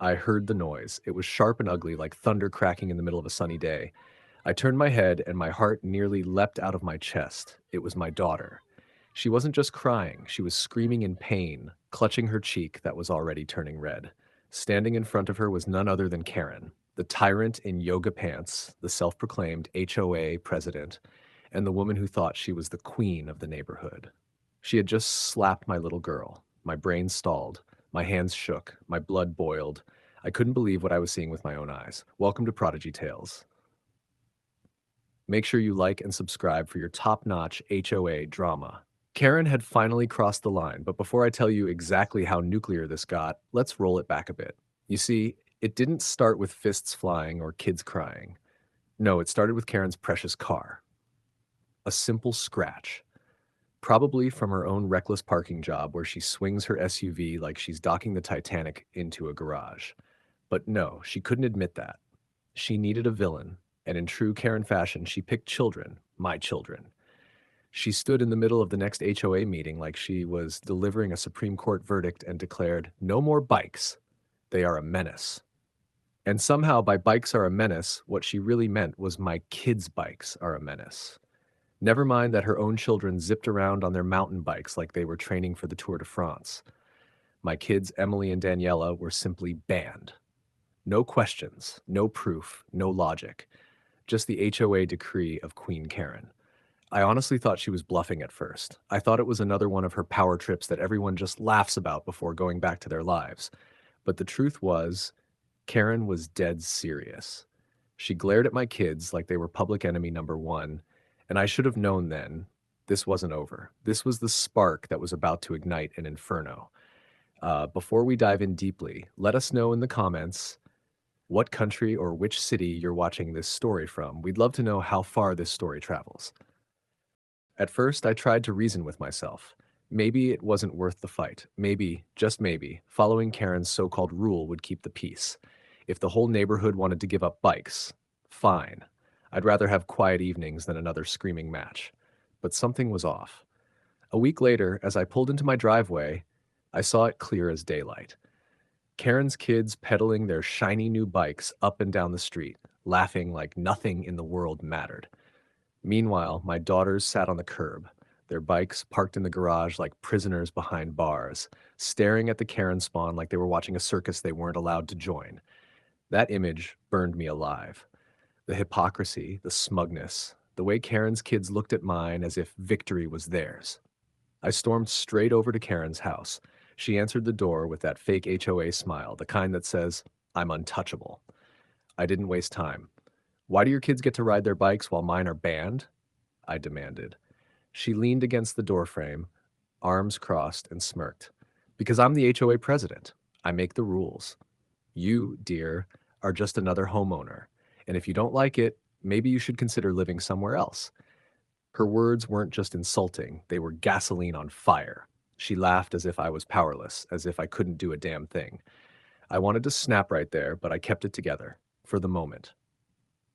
I heard the noise. It was sharp and ugly, like thunder cracking in the middle of a sunny day. I turned my head, and my heart nearly leapt out of my chest. It was my daughter. She wasn't just crying, she was screaming in pain, clutching her cheek that was already turning red. Standing in front of her was none other than Karen, the tyrant in yoga pants, the self proclaimed HOA president, and the woman who thought she was the queen of the neighborhood. She had just slapped my little girl. My brain stalled. My hands shook. My blood boiled. I couldn't believe what I was seeing with my own eyes. Welcome to Prodigy Tales. Make sure you like and subscribe for your top-notch HOA drama. Karen had finally crossed the line, but before I tell you exactly how nuclear this got, let's roll it back a bit. You see, it didn't start with fists flying or kids crying. No, it started with Karen's precious car. A simple scratch. Probably from her own reckless parking job where she swings her SUV like she's docking the Titanic into a garage. But no, she couldn't admit that. She needed a villain, and in true Karen fashion, she picked children, my children. She stood in the middle of the next HOA meeting like she was delivering a Supreme Court verdict and declared, "No more bikes. They are a menace." And somehow, by bikes are a menace, what she really meant was my kids' bikes are a menace. Never mind that her own children zipped around on their mountain bikes like they were training for the Tour de France. My kids, Emily and Daniela, were simply banned. No questions, no proof, no logic. Just the HOA decree of Queen Karen. I honestly thought she was bluffing at first. I thought it was another one of her power trips that everyone just laughs about before going back to their lives. But the truth was, Karen was dead serious. She glared at my kids like they were public enemy number one, and I should have known then this wasn't over. This was the spark that was about to ignite an inferno. Before we dive in deeply, let us know in the comments what country or which city you're watching this story from. We'd love to know how far this story travels. At first, I tried to reason with myself. Maybe it wasn't worth the fight. Maybe, just maybe, following Karen's so-called rule would keep the peace. If the whole neighborhood wanted to give up bikes, fine. I'd rather have quiet evenings than another screaming match. But something was off. A week later, as I pulled into my driveway, I saw it clear as daylight. Karen's kids pedaling their shiny new bikes up and down the street, laughing like nothing in the world mattered. Meanwhile, my daughters sat on the curb, their bikes parked in the garage like prisoners behind bars, staring at the Karen spawn like they were watching a circus they weren't allowed to join. That image burned me alive. The hypocrisy, the smugness, the way Karen's kids looked at mine as if victory was theirs. I stormed straight over to Karen's house. She answered the door with that fake HOA smile, the kind that says, "I'm untouchable." I didn't waste time. "Why do your kids get to ride their bikes while mine are banned?" I demanded. She leaned against the doorframe, arms crossed, and smirked. "Because I'm the HOA president. I make the rules. You, dear, are just another homeowner. And if you don't like it, maybe you should consider living somewhere else." Her words weren't just insulting, they were gasoline on fire. She laughed as if I was powerless, as if I couldn't do a damn thing. I wanted to snap right there, but I kept it together, for the moment.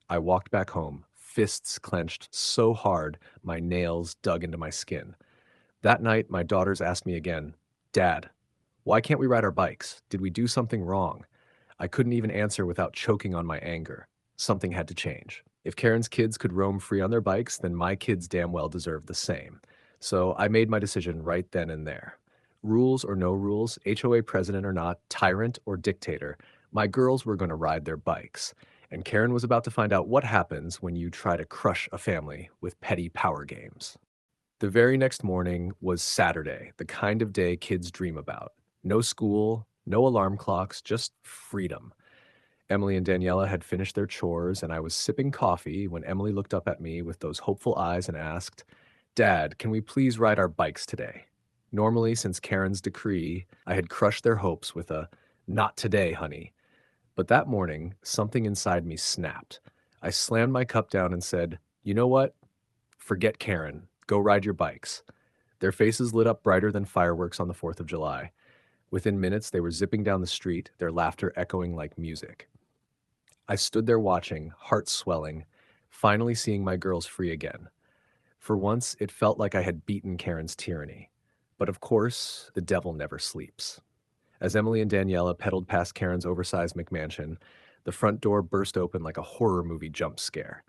I walked back home, fists clenched so hard my nails dug into my skin. That night, my daughters asked me again, "Dad, why can't we ride our bikes? Did we do something wrong?" I couldn't even answer without choking on my anger. Something had to change. If Karen's kids could roam free on their bikes, then my kids damn well deserved the same. So I made my decision right then and there. Rules or no rules, HOA president or not, tyrant or dictator, my girls were going to ride their bikes. And Karen was about to find out what happens when you try to crush a family with petty power games. The very next morning was Saturday, the kind of day kids dream about. No school, no alarm clocks, just freedom. Emily and Daniela had finished their chores, and I was sipping coffee when Emily looked up at me with those hopeful eyes and asked, "Dad, can we please ride our bikes today?" Normally, since Karen's decree, I had crushed their hopes with a, "Not today, honey." But that morning, something inside me snapped. I slammed my cup down and said, "You know what? Forget Karen. Go ride your bikes." Their faces lit up brighter than fireworks on the 4th of July. Within minutes, they were zipping down the street, their laughter echoing like music. I stood there watching, heart swelling, finally seeing my girls free again. For once, it felt like I had beaten Karen's tyranny. But of course, the devil never sleeps. As Emily and Daniela pedaled past Karen's oversized McMansion, the front door burst open like a horror movie jump scare.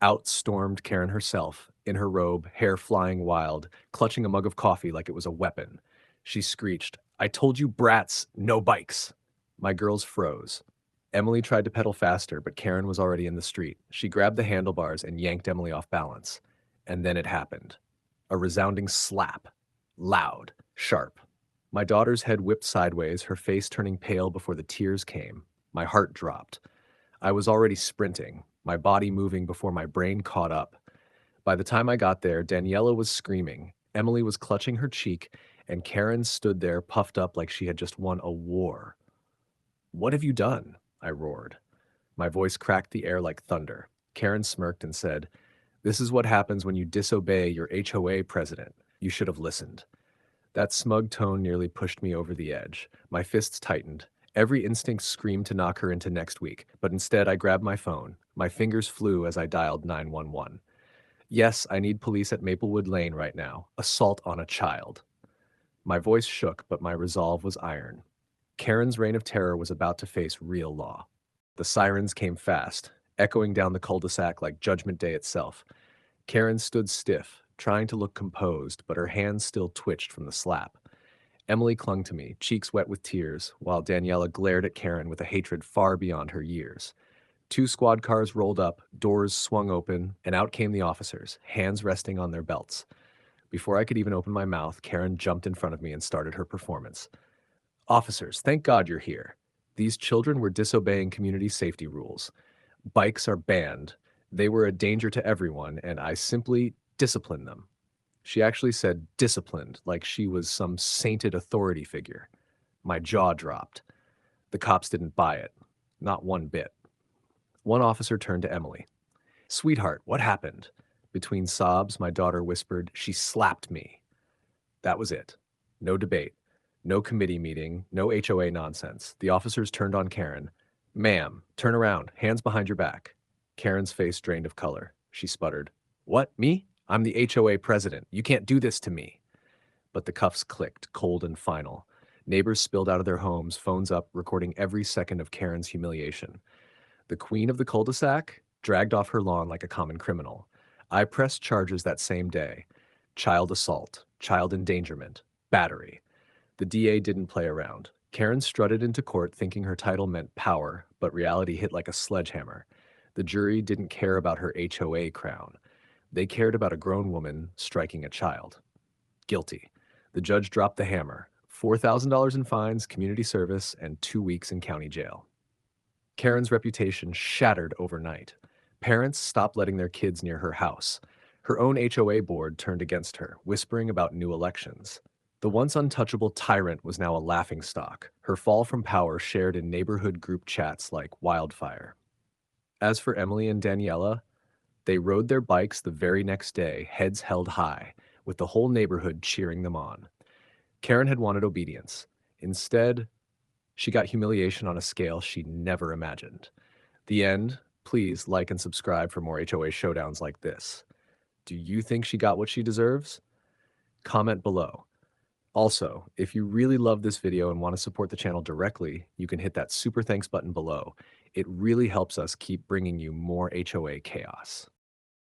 Out stormed Karen herself, in her robe, hair flying wild, clutching a mug of coffee like it was a weapon. She screeched, "I told you brats, no bikes!" My girls froze. Emily tried to pedal faster, but Karen was already in the street. She grabbed the handlebars and yanked Emily off balance. And then it happened. A resounding slap. Loud, sharp. My daughter's head whipped sideways, her face turning pale before the tears came. My heart dropped. I was already sprinting, my body moving before my brain caught up. By the time I got there, Daniela was screaming, Emily was clutching her cheek, and Karen stood there puffed up like she had just won a war. "What have you done?" I roared. My voice cracked the air like thunder. Karen smirked and said, "This is what happens when you disobey your HOA president. You should have listened." That smug tone nearly pushed me over the edge. My fists tightened. Every instinct screamed to knock her into next week, but instead I grabbed my phone. My fingers flew as I dialed 911. Yes, I need police at Maplewood Lane right now. Assault on a child. My voice shook, but my resolve was iron. Karen's reign of terror was about to face real law. The sirens came fast, echoing down the cul-de-sac like Judgment Day itself. Karen stood stiff, trying to look composed, but her hands still twitched from the slap. Emily clung to me, cheeks wet with tears, while Daniela glared at Karen with a hatred far beyond her years. Two squad cars rolled up, doors swung open, and out came the officers, hands resting on their belts. Before I could even open my mouth, Karen jumped in front of me and started her performance. "Officers, thank God you're here. These children were disobeying community safety rules. Bikes are banned. They were a danger to everyone, and I simply disciplined them." She actually said disciplined, like she was some sainted authority figure. My jaw dropped. The cops didn't buy it. Not one bit. One officer turned to Emily. "Sweetheart, what happened?" Between sobs, my daughter whispered, "She slapped me." That was it. No debate. No committee meeting. No HOA nonsense. The officers turned on Karen. "Ma'am, turn around. Hands behind your back." Karen's face drained of color. She sputtered, "What, me? I'm the HOA president. You can't do this to me." But the cuffs clicked, cold and final. Neighbors spilled out of their homes, phones up, recording every second of Karen's humiliation. The queen of the cul-de-sac dragged off her lawn like a common criminal. I pressed charges that same day. Child assault, child endangerment, battery. The DA didn't play around. Karen strutted into court thinking her title meant power, but reality hit like a sledgehammer. The jury didn't care about her HOA crown. They cared about a grown woman striking a child. Guilty. The judge dropped the hammer. $4,000 in fines, community service, and 2 weeks in county jail. Karen's reputation shattered overnight. Parents stopped letting their kids near her house. Her own HOA board turned against her, whispering about new elections. The once untouchable tyrant was now a laughingstock, her fall from power shared in neighborhood group chats like wildfire. As for Emily and Daniela, they rode their bikes the very next day, heads held high, with the whole neighborhood cheering them on. Karen had wanted obedience. Instead, she got humiliation on a scale she never imagined. The end. Please like and subscribe for more HOA showdowns like this. Do you think she got what she deserves? Comment below. Also, if you really love this video and want to support the channel directly, you can hit that super thanks button below. It really helps us keep bringing you more HOA chaos.